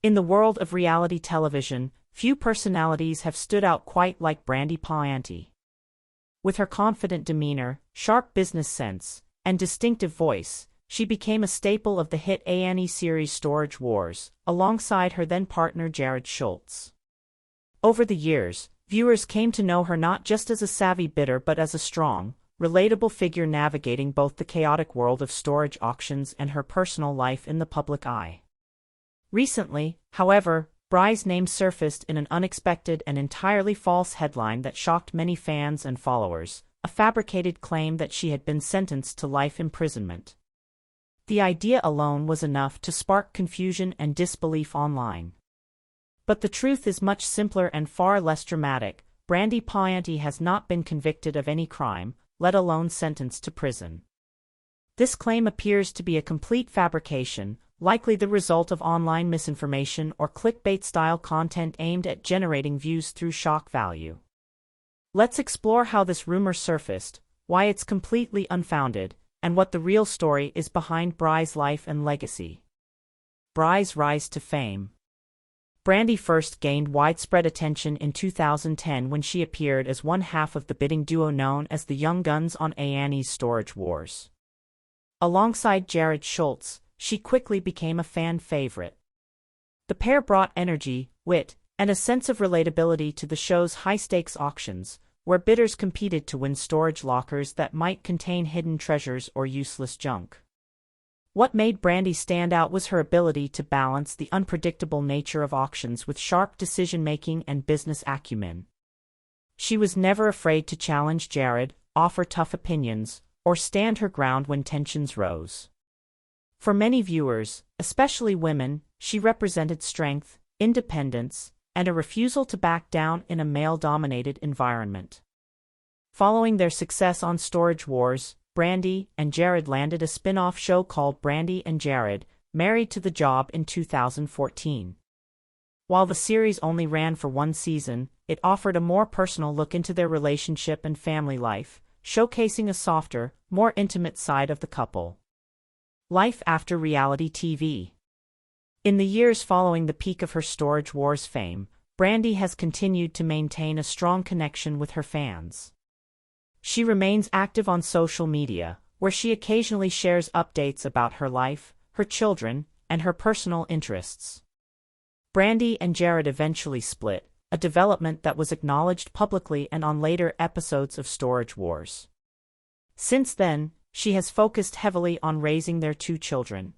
In the world of reality television, few personalities have stood out quite like Brandi Passante. With her confident demeanor, sharp business sense, and distinctive voice, she became a staple of the hit A&E series Storage Wars, alongside her then-partner Jared Schultz. Over the years, viewers came to know her not just as a savvy bidder but as a strong, relatable figure navigating both the chaotic world of storage auctions and her personal life in the public eye. Recently, however, Brandi's name surfaced in an unexpected and entirely false headline that shocked many fans and followers, a fabricated claim that she had been sentenced to life imprisonment. The idea alone was enough to spark confusion and disbelief online. But the truth is much simpler and far less dramatic. Brandi Passante has not been convicted of any crime, let alone sentenced to prison. This claim appears to be a complete fabrication, likely the result of online misinformation or clickbait-style content aimed at generating views through shock value. Let's explore how this rumor surfaced, why it's completely unfounded, and what the real story is behind Brandi's life and legacy. Brandi's rise to fame. Brandi first gained widespread attention in 2010 when she appeared as one half of the bidding duo known as the Young Guns on A&E's Storage Wars. Alongside Jared Schultz, she quickly became a fan favorite. The pair brought energy, wit, and a sense of relatability to the show's high-stakes auctions, where bidders competed to win storage lockers that might contain hidden treasures or useless junk. What made Brandi stand out was her ability to balance the unpredictable nature of auctions with sharp decision-making and business acumen. She was never afraid to challenge Jared, offer tough opinions, or stand her ground when tensions rose. For many viewers, especially women, she represented strength, independence, and a refusal to back down in a male-dominated environment. Following their success on Storage Wars, Brandi and Jared landed a spin-off show called Brandi and Jared, Married to the Job in 2014. While the series only ran for one season, it offered a more personal look into their relationship and family life, showcasing a softer, more intimate side of the couple. Life after reality TV. In the years following the peak of her Storage Wars fame, Brandi has continued to maintain a strong connection with her fans. She remains active on social media, where she occasionally shares updates about her life, her children, and her personal interests. Brandi and Jared eventually split, a development that was acknowledged publicly and on later episodes of Storage Wars. Since then, she has focused heavily on raising their two children.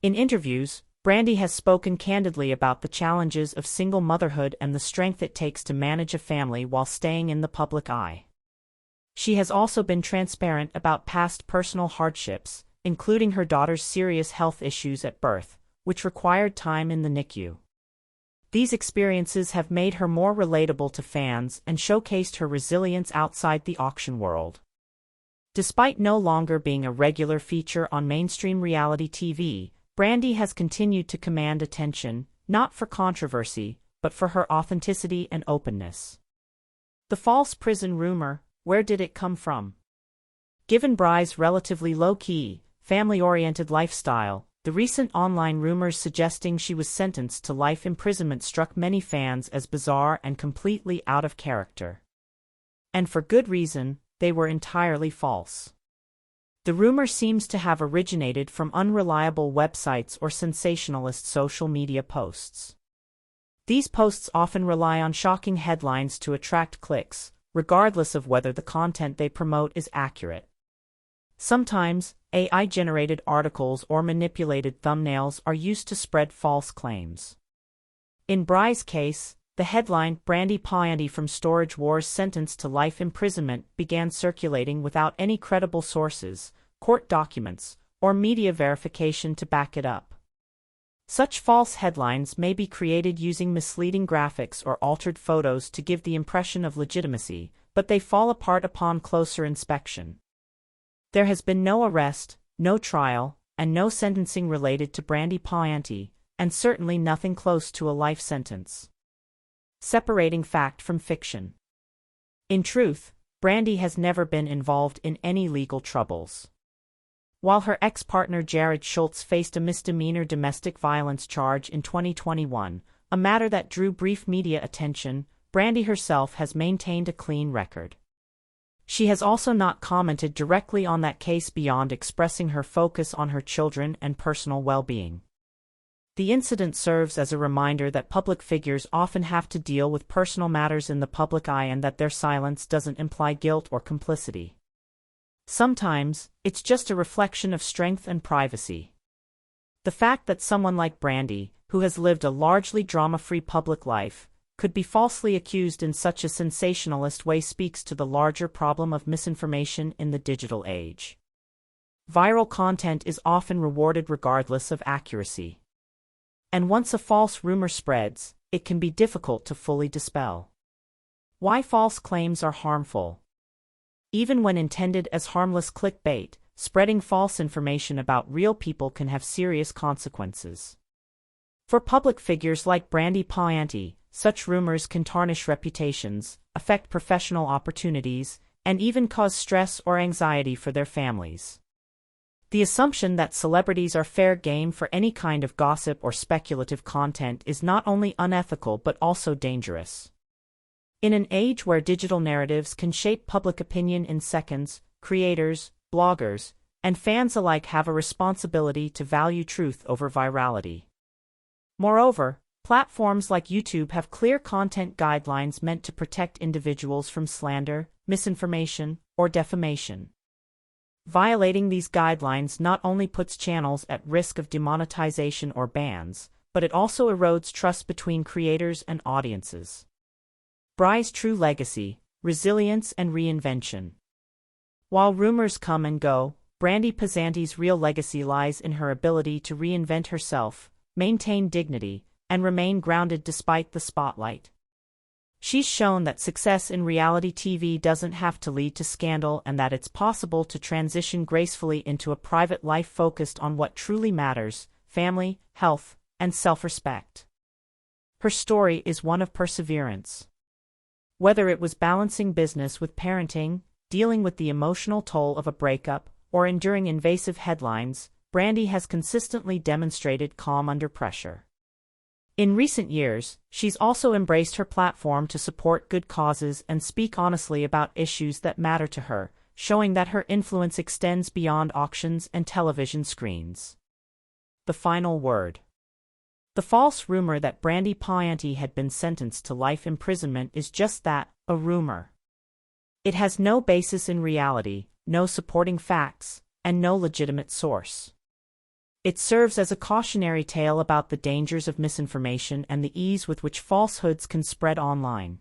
In interviews, Brandi has spoken candidly about the challenges of single motherhood and the strength it takes to manage a family while staying in the public eye. She has also been transparent about past personal hardships, including her daughter's serious health issues at birth, which required time in the NICU. These experiences have made her more relatable to fans and showcased her resilience outside the auction world. Despite no longer being a regular feature on mainstream reality TV, Brandi has continued to command attention, not for controversy, but for her authenticity and openness. The false prison rumor, where did it come from? Given Brandi's relatively low-key, family-oriented lifestyle, the recent online rumors suggesting she was sentenced to life imprisonment struck many fans as bizarre and completely out of character. And for good reason, they were entirely false. The rumor seems to have originated from unreliable websites or sensationalist social media posts. These posts often rely on shocking headlines to attract clicks, regardless of whether the content they promote is accurate. Sometimes, AI-generated articles or manipulated thumbnails are used to spread false claims. In Brandi's case, the headline, "Brandi Passante from Storage Wars sentenced to life imprisonment," began circulating without any credible sources, court documents, or media verification to back it up. Such false headlines may be created using misleading graphics or altered photos to give the impression of legitimacy, but they fall apart upon closer inspection. There has been no arrest, no trial, and no sentencing related to Brandi Passante, and certainly nothing close to a life sentence. Separating fact from fiction. In truth, Brandi has never been involved in any legal troubles. While her ex-partner Jared Schultz faced a misdemeanor domestic violence charge in 2021, a matter that drew brief media attention, Brandi herself has maintained a clean record. She has also not commented directly on that case beyond expressing her focus on her children and personal well-being. The incident serves as a reminder that public figures often have to deal with personal matters in the public eye and that their silence doesn't imply guilt or complicity. Sometimes, it's just a reflection of strength and privacy. The fact that someone like Brandi, who has lived a largely drama-free public life, could be falsely accused in such a sensationalist way speaks to the larger problem of misinformation in the digital age. Viral content is often rewarded regardless of accuracy. And once a false rumor spreads, it can be difficult to fully dispel. Why false claims are harmful. Even when intended as harmless clickbait, spreading false information about real people can have serious consequences. For public figures like Brandi Passante, such rumors can tarnish reputations, affect professional opportunities, and even cause stress or anxiety for their families. The assumption that celebrities are fair game for any kind of gossip or speculative content is not only unethical but also dangerous. In an age where digital narratives can shape public opinion in seconds, creators, bloggers, and fans alike have a responsibility to value truth over virality. Moreover, platforms like YouTube have clear content guidelines meant to protect individuals from slander, misinformation, or defamation. Violating these guidelines not only puts channels at risk of demonetization or bans, but it also erodes trust between creators and audiences. Brandi's true legacy, resilience and reinvention. While rumors come and go, Brandi Passante's real legacy lies in her ability to reinvent herself, maintain dignity, and remain grounded despite the spotlight. She's shown that success in reality TV doesn't have to lead to scandal and that it's possible to transition gracefully into a private life focused on what truly matters: family, health, and self-respect. Her story is one of perseverance. Whether it was balancing business with parenting, dealing with the emotional toll of a breakup, or enduring invasive headlines, Brandi has consistently demonstrated calm under pressure. In recent years, she's also embraced her platform to support good causes and speak honestly about issues that matter to her, showing that her influence extends beyond auctions and television screens. The final word. The false rumor that Brandi Passante had been sentenced to life imprisonment is just that, a rumor. It has no basis in reality, no supporting facts, and no legitimate source. It serves as a cautionary tale about the dangers of misinformation and the ease with which falsehoods can spread online.